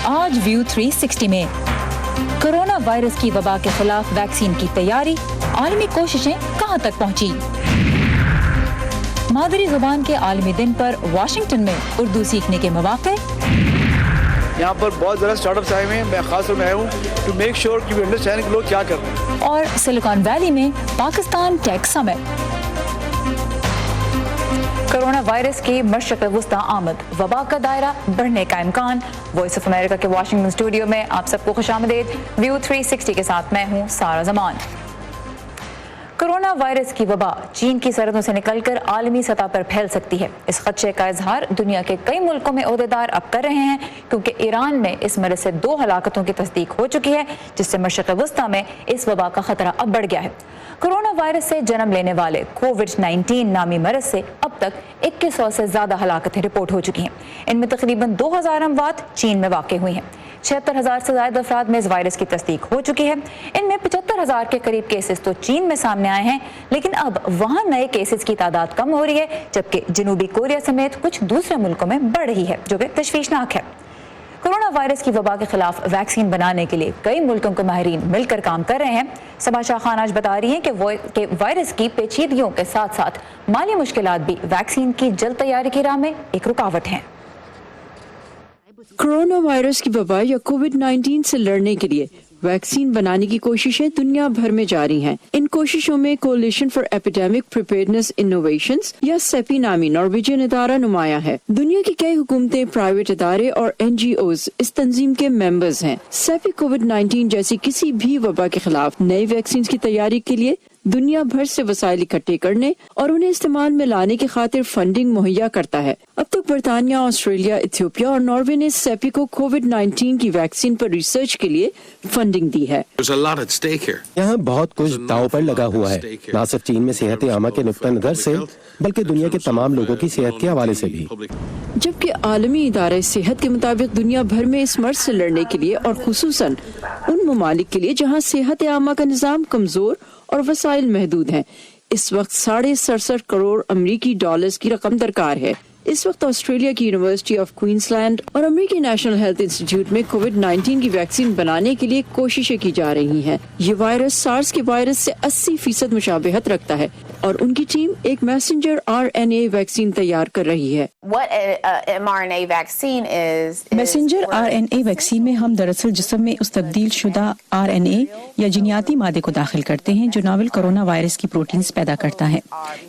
آج ویو 360 میں corona virus کی وبا کے خلاف ویکسین کی تیاری، عالمی کوششیں کہاں تک پہنچی؟ مادری زبان کے عالمی دن پر واشنگٹن میں اردو سیکھنے کے مواقع۔ یہاں پر بہت زیادہ اسٹارٹ اپس آئے ہوئے ہیں، میں خاص طور میں آیا ہوں ٹو میک شیور کہ وی انڈرسٹینڈ کہ لوگ کیا کر رہے ہیں۔ اور سلیکان ویلی میں پاکستان ٹیک سمٹ۔ کورونا وائرس کی مشرق وسطی آمد، وبا کا دائرہ بڑھنے کا امکان۔ وائس آف امریکہ کے واشنگٹن اسٹوڈیو میں آپ سب کو خوش آمدید۔ ویو 360 کے ساتھ میں ہوں سارا زمان۔ کورونا وائرس کی وبا چین کی سرحدوں سے نکل کر عالمی سطح پر پھیل سکتی ہے۔ اس خدشے کا اظہار دنیا کے کئی ملکوں میں عہدیدار اب کر رہے ہیں، کیونکہ ایران میں اس مرض سے 2 ہلاکتوں کی تصدیق ہو چکی ہے، جس سے مشرق وسطی میں اس وبا کا خطرہ اب بڑھ گیا ہے۔ کورونا وائرس سے جنم لینے والے کووڈ-19 نامی مرض سے اب تک 2100 سے زیادہ ہلاکتیں رپورٹ ہو چکی ہیں۔ ان میں تقریباً 2000 اموات چین میں واقع ہوئی ہیں۔ 76,000 سے زائد افراد میں اس وائرس کی تصدیق ہو چکی ہے۔ ان میں 75,000 کے قریب کیسز تو چین میں سامنے آئے ہیں، لیکن اب وہاں نئے کیسز کی تعداد کم ہو رہی ہے، جبکہ جنوبی کوریا سمیت کچھ دوسرے ملکوں میں بڑھ رہی ہے، جو کہ تشویشناک ہے۔ کورونا وائرس کی وبا کے خلاف ویکسین بنانے کے لیے کئی ملکوں کے ماہرین مل کر کام کر رہے ہیں۔ سبا شاہ خان آج بتا رہی ہیں کہ وائرس کی پیچیدگیوں کے ساتھ ساتھ مالی مشکلات بھی ویکسین کی جلد تیاری کی راہ میں ایک رکاوٹ ہیں۔ کورونا وائرس کی وبا یا کووڈ-19 سے لڑنے کے لیے ویکسین بنانے کی کوششیں دنیا بھر میں جاری ہیں۔ ان کوششوں میں کولیشن فار ایپیڈیمک پریپیئرنس انوویشنز یا سیپی نامی نارویجین ادارہ نمایاں ہے۔ دنیا کی کئی حکومتیں، پرائیویٹ ادارے اور NGOs اس تنظیم کے ممبرز ہیں۔ سیپی کووڈ-19 جیسی کسی بھی وبا کے خلاف نئی ویکسینز کی تیاری کے لیے دنیا بھر سے وسائل اکٹھے کرنے اور انہیں استعمال میں لانے کی خاطر فنڈنگ مہیا کرتا ہے۔ اب تک برطانیہ، آسٹریلیا، ایتھیوپیا اور ناروے نے سیپی کو کووڈ-19 کی ویکسین پر ریسرچ کے لیے فنڈنگ دی ہے۔ یہاں بہت کچھ داؤ پر لگا ہوا ہے، نہ صرف چین میں صحت عامہ کے نقطہ نظر سے بلکہ دنیا کے تمام لوگوں کی صحت کے حوالے سے بھی۔ جبکہ عالمی ادارہ صحت کے مطابق دنیا بھر میں اس مرض سے لڑنے کے لیے اور خصوصاً ان ممالک کے لیے جہاں صحت عامہ کا نظام کمزور اور وسائل محدود ہیں، اس وقت 67.5 کروڑ امریکی ڈالرز کی رقم درکار ہے۔ اس وقت آسٹریلیا کی یونیورسٹی آف کوئنسلینڈ اور امریکی نیشنل ہیلتھ انسٹیٹیوٹ میں کووڈ-19 کی ویکسین بنانے کے لیے کوششیں کی جا رہی ہیں۔ یہ وائرس سارس کے وائرس سے 80% مشابہت رکھتا ہے اور ان کی ٹیم ایک میسنجر RNA ویکسین تیار کر رہی ہے۔ میسنجر RNA ویکسین میں ہم دراصل جسم میں اس تبدیل شدہ RNA یا جینیاتی مادے کو داخل کرتے ہیں جو ناول کورونا وائرس کی پروٹینز پیدا کرتا ہے۔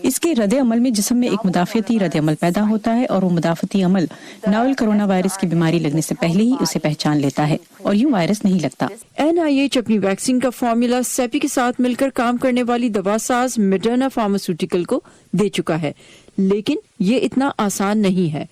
اس کے رد عمل میں جسم میں ایک مدافعتی رد عمل پیدا ہوتا ہے اور وہ مدافعتی عمل ناول کورونا وائرس کی بیماری لگنے سے پہلے ہی اسے پہچان لیتا ہے اور یوں وائرس نہیں لگتا۔ NIH اپنی ویکسین کا فارمولا سیپی کے ساتھ مل کر کام کرنے والی دوا ساز مڈرنا فارماسیوٹیکل کو دے چکا ہے، لیکن یہ اتنا آسان نہیں ہے۔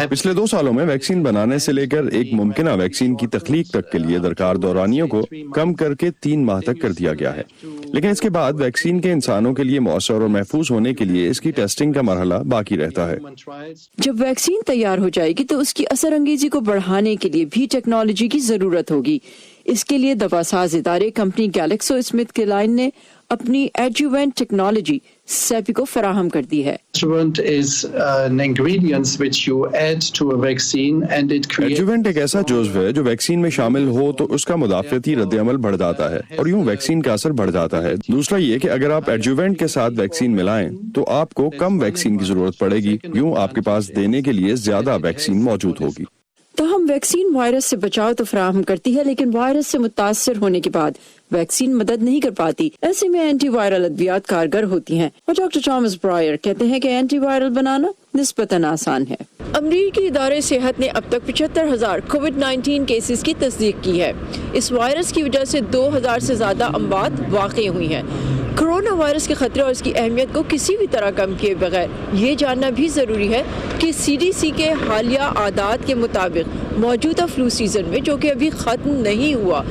پچھلے 2 سالوں میں ویکسین بنانے سے لے کر ایک ممکنہ ویکسین کی تخلیق تک کے لیے درکار دورانیوں کو کم کر کے 3 ماہ تک کر دیا گیا ہے، لیکن اس کے بعد ویکسین کے انسانوں کے لیے مؤثر اور محفوظ ہونے کے لیے اس کی ٹیسٹنگ کا مرحلہ باقی رہتا ہے۔ جب ویکسین تیار ہو جائے گی تو اس کی اثر انگیزی کو بڑھانے کے لیے بھی ٹیکنالوجی کی ضرورت ہوگی۔ اس کے لیے دوا ساز ادارے کمپنی گلیکسو اسمتھ کلائن نے اپنی ایڈجوینٹ ٹیکنالوجی سیپی کو فراہم کر دی ہے۔ ایڈجوینٹ ایک ایسا جزو ہے جو ویکسین میں شامل ہو تو اس کا مدافعتی رد عمل بڑھ جاتا ہے اور یوں ویکسین کا اثر بڑھ جاتا ہے۔ دوسرا یہ کہ اگر آپ ایڈجوینٹ کے ساتھ ویکسین ملائیں تو آپ کو کم ویکسین کی ضرورت پڑے گی، یوں آپ کے پاس دینے کے لیے زیادہ ویکسین موجود ہوگی۔ تاہم ویکسین وائرس سے بچاؤ تو فراہم کرتی ہے، لیکن وائرس سے متاثر ہونے کے بعد ویکسین مدد نہیں کر پاتی۔ ایسے میں اینٹی وائرل ادویات کارگر ہوتی ہیں اور ڈاکٹر تھامس برائر کہتے ہیں کہ اینٹی وائرل بنانا نسبتاً آسان ہے۔ امریکی ادارے صحت نے اب تک 75,000 کووڈ-19 کیسز کی تصدیق کی ہے۔ اس وائرس کی وجہ سے 2,000 سے زیادہ اموات واقع ہوئی ہیں۔ کورونا وائرس کے خطرے اور اس کی اہمیت کو کسی بھی طرح کم کیے بغیر یہ جاننا بھی ضروری ہے کہ CDC کے حالیہ اعداد کے مطابق موجودہ فلو سیزن میں، جو کہ ابھی ختم نہیں ہوا،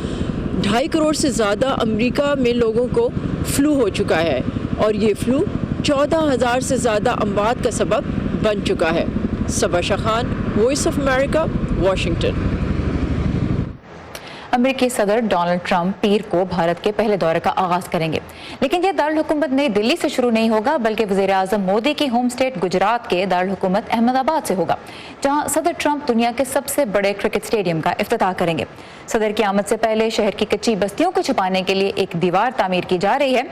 2.5 کروڑ سے زیادہ امریکہ میں لوگوں کو فلو ہو چکا ہے اور یہ فلو 14,000 سے زیادہ اموات کا سبب بن چکا ہے۔ Saba Shah Khan, Voice of America, Washington. امریکی صدر ڈونلڈ ٹرمپ پیر کو بھارت کے پہلے دورے کا آغاز کریں گے، لیکن یہ دارالحکومت نئی دلی سے شروع نہیں ہوگا بلکہ وزیر اعظم مودی کی ہوم اسٹیٹ گجرات کے دارالحکومت احمد آباد سے ہوگا۔ جہاں صدر ٹرمپ دنیا کے سب سے بڑے کرکٹ اسٹیڈیم کا افتتاح کریں گے۔ صدر کی آمد سے پہلے شہر کی کچی بستیوں کو چھپانے کے لیے ایک دیوار تعمیر کی جا رہی ہے۔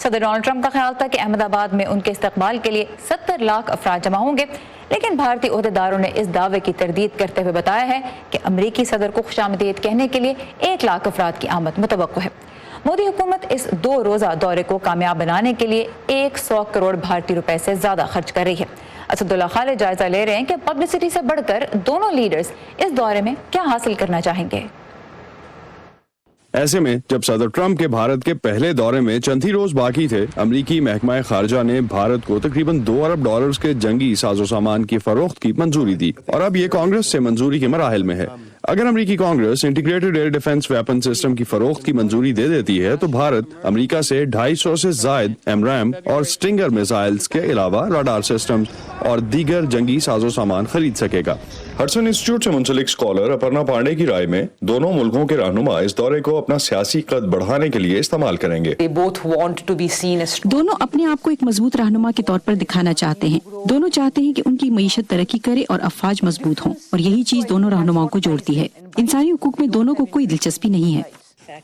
صدر ڈونلڈ ٹرمپ کا خیال تھا کہ احمد آباد میں ان کے استقبال کے لیے 70 لاکھ افراد جمع ہوں گے، لیکن بھارتی عہدیداروں نے اس دعوے کی تردید کرتے ہوئے بتایا ہے کہ امریکی صدر کو خوش آمدید کہنے کے لیے 1 لاکھ افراد کی آمد متوقع ہے۔ مودی حکومت اس 2 روزہ دورے کو کامیاب بنانے کے لیے 100 کروڑ بھارتی روپے سے زیادہ خرچ کر رہی ہے۔ اسد اللہ خالد جائزہ لے رہے ہیں کہ پبلسٹی سے بڑھ کر دونوں لیڈرز اس دورے میں کیا حاصل کرنا چاہیں گے۔ ایسے میں جب صدر ٹرمپ کے بھارت کے پہلے دورے میں چند ہی روز باقی تھے، امریکی محکمہ خارجہ نے بھارت کو تقریباً $2 ارب کے جنگی ساز و سامان کی فروخت کی منظوری دی، اور اب یہ کانگریس سے منظوری کے مراحل میں ہے۔ اگر امریکی Congress integrated air defence weapon system کی فروخت کی منظوری دے دیتی ہے تو بھارت امریکہ سے 250 سے زائد AMRAAM اور اسٹنگر میزائلز کے علاوہ راڈار سسٹمز اور دیگر جنگی ساز و سامان خرید سکے گا۔ ہڈسن انسٹیٹیوٹ سے منسلک اسکالر اپرنا پانڈے کی رائے میں دونوں ملکوں کے رہنما اس دورے کو اپنا سیاسی قد بڑھانے کے لیے استعمال کریں گے۔ دونوں اپنے آپ کو ایک مضبوط رہنما کے طور پر دکھانا چاہتے ہیں۔ دونوں چاہتے ہیں کہ ان کی معیشت ترقی کرے اور افواج مضبوط ہوں، اور یہی چیز دونوں رہنماؤں کو جوڑتی ہے۔ انسانی حقوق میں دونوں کو کوئی دلچسپی نہیں ہے۔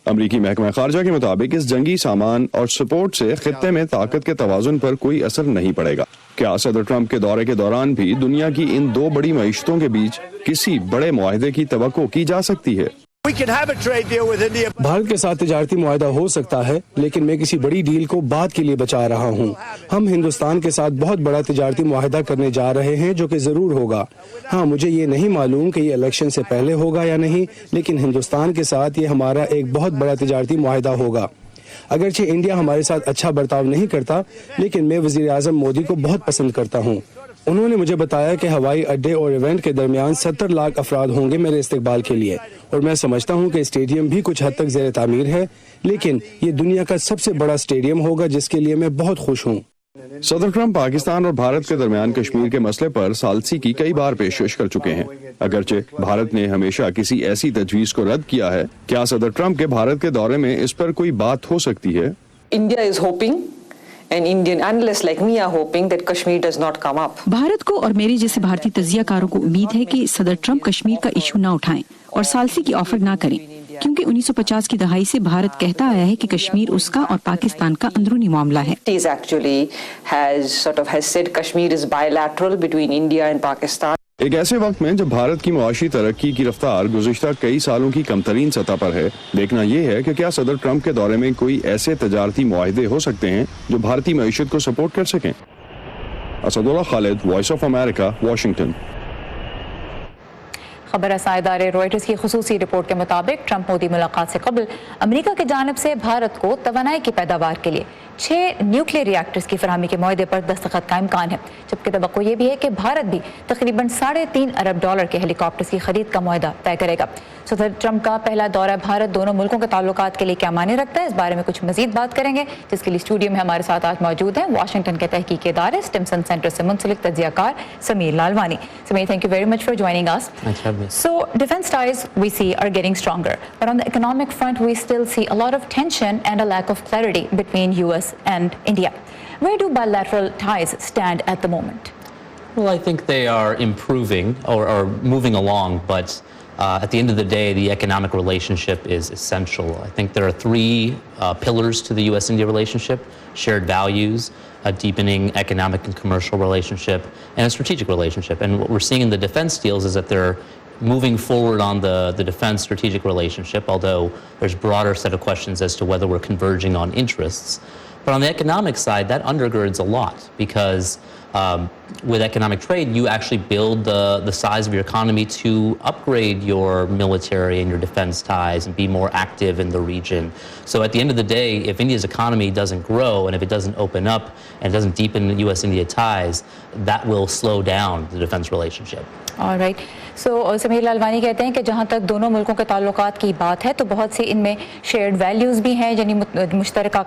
امریکی محکمہ خارجہ کے مطابق اس جنگی سامان اور سپورٹ سے خطے میں طاقت کے توازن پر کوئی اثر نہیں پڑے گا۔ کیا صدر ٹرمپ کے دورے کے دوران بھی دنیا کی ان 2 بڑی معیشتوں کے بیچ کسی بڑے معاہدے کی توقع کی جا سکتی ہے؟ بھارت کے ساتھ تجارتی معاہدہ ہو سکتا ہے، لیکن میں کسی بڑی ڈیل کو بعد کے لیے بچا رہا ہوں۔ ہم ہندوستان کے ساتھ بہت بڑا تجارتی معاہدہ کرنے جا رہے ہیں جو کہ ضرور ہوگا۔ ہاں، مجھے یہ نہیں معلوم کہ یہ الیکشن سے پہلے ہوگا یا نہیں، لیکن ہندوستان کے ساتھ یہ ہمارا ایک بہت بڑا تجارتی معاہدہ ہوگا۔ اگرچہ انڈیا ہمارے ساتھ اچھا برتاؤ نہیں کرتا، لیکن میں وزیر اعظم مودی کو بہت پسند کرتا ہوں۔ انہوں نے مجھے بتایا کہ ہوائی اڈے اور ایونٹ کے درمیان 70 لاکھ افراد ہوں گے میرے استقبال کے لیے، اور میں سمجھتا ہوں کہ اسٹیڈیم بھی کچھ حد تک زیر تعمیر ہے، لیکن یہ دنیا کا سب سے بڑا اسٹیڈیم ہوگا جس کے لیے میں بہت خوش ہوں۔ صدر ٹرمپ پاکستان اور بھارت کے درمیان کشمیر کے مسئلے پر ثالثی کی کئی بار پیشکش کر چکے ہیں، اگرچہ بھارت نے ہمیشہ کسی ایسی تجویز کو رد کیا ہے۔ کیا صدر ٹرمپ کے بھارت کے دورے میں اس پر کوئی بات ہو سکتی ہے؟ India is hoping, and Indian analysts like me are hoping that Kashmir does not come up. Bharat کو اور میرے جیسے بھارتی تجزیہ کاروں کو امید ہے کہ صدر ٹرمپ کشمیر کا ایشو نہ اٹھائیں اور ثالثی کی آفر نہ کریں، کیونکہ 1950 کی دہائی سے بھارت کہتا آیا ہے کہ کشمیر اس کا اور پاکستان کا اندرونی معاملہ ہے۔ It actually has said Kashmir is bilateral between India and Pakistan. ایک ایسے وقت میں جب بھارت کی معاشی ترقی کی رفتار گزشتہ کئی سالوں کی کم ترین سطح پر ہے، دیکھنا یہ ہے کہ کیا صدر ٹرمپ کے دورے میں کوئی ایسے تجارتی معاہدے ہو سکتے ہیں جو بھارتی معیشت کو سپورٹ کر سکیں۔ اسد اللہ خالد، وائس آف امریکہ، واشنگٹن۔ خبر رساں ادارے روئٹرز کی خصوصی رپورٹ کے مطابق ٹرمپ مودی ملاقات سے قبل امریکہ کی جانب سے بھارت کو توانائی کی پیداوار کے لیے 6 نیوکلیئر ریاکٹرز کی فراہمی کے معاہدے پر دستخط کا امکان ہے، جبکہ توقع یہ بھی ہے کہ بھارت بھی تقریباً $3.5 ارب کے ہیلی کاپٹرز کی خرید کا معاہدہ طے کرے گا۔ صدر ٹرمپ کا پہلا دورہ بھارت دونوں ملکوں کے تعلقات کے لیے کیا معنی رکھتا ہے، اس بارے میں کچھ مزید بات کریں گے، جس کے لیے اسٹوڈیو میں ہمارے ساتھ آج موجود ہیں واشنگٹن کے تحقیقی ادارے اسٹمسن سینٹر سے منسلک تجزیہ کار Sameer لالوانی۔ Sameer, thank you very much for joining us. So defense ties we see are getting stronger, but on the economic front we still see a lot of tension and a lack of clarity between US and India. Where do bilateral ties stand at the moment? Well, I think they are improving or moving along, but at the end of the day, the economic relationship is essential. I think there are 3 pillars to the US-India relationship: shared values, a deepening economic and commercial relationship, and a strategic relationship. And what we're seeing in the defense deals is that they're moving forward on the defense strategic relationship, although there's a broader set of questions as to whether we're converging on interests. But on the economic side, that undergirds a lot, because with economic trade, you actually build the size of your economy to upgrade your military and your defense ties and be more active in the region. So at the end of the day, if India's economy doesn't grow and if it doesn't open up and it doesn't deepen US-India ties, that will slow down the defense relationship. All right. So Sameer لالوانی کہتے ہیں کہ جہاں تک دونوں ملکوں کے تعلقات کی بات ہے تو بہت سی ان میں شیئرڈ ویلیوز بھی ہیں، یعنی مشترکہ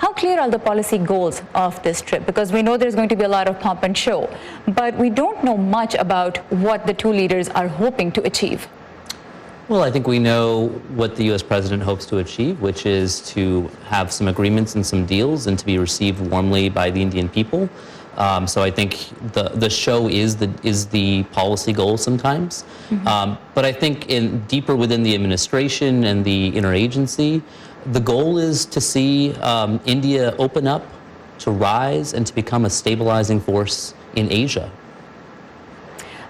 How clear are the policy goals of this trip? Because we know there's going to be a lot of pomp and show, but we don't know much about what the two leaders are hoping to achieve. Well, I think we know what the U.S. president hopes to achieve, which is to have some agreements and some deals and to be received warmly by the Indian people. So I think the show is the policy goal sometimes. But I think deeper within the administration and the interagency, the goal is to see India open up, to rise, and to become a stabilizing force in Asia.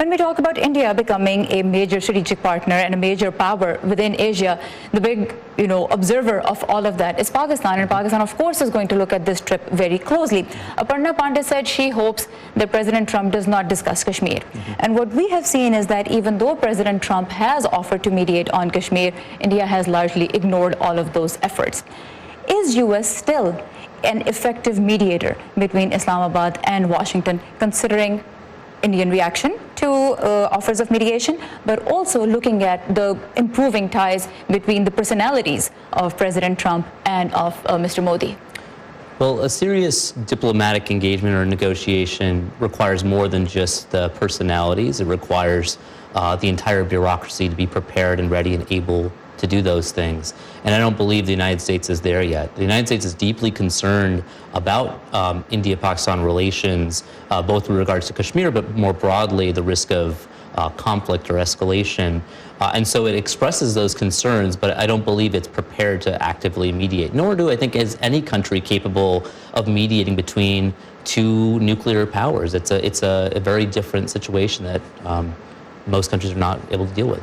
When we talk about India becoming a major strategic partner and a major power within Asia, the big observer of all of that is Pakistan, and Pakistan of course is going to look at this trip very closely. Aparna Pandey said she hopes that President Trump does not discuss Kashmir. And what we have seen is that even though President Trump has offered to mediate on Kashmir, India has largely ignored all of those efforts. Is US still an effective mediator between Islamabad and Washington, considering Indian reaction to offers of mediation, but also looking at the improving ties between the personalities of President Trump and of Mr. Modi? Well, a serious diplomatic engagement or negotiation requires more than just the personalities. It requires the entire bureaucracy to be prepared and ready and able to do those things. And I don't believe the United States is there yet. The United States is deeply concerned about India-Pakistan relations, both with regards to Kashmir, but more broadly the risk of conflict or escalation. And so it expresses those concerns, but I don't believe it's prepared to actively mediate. Nor do I think is any country capable of mediating between two nuclear powers. It's a very different situation that most countries are not able to deal with.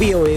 VOA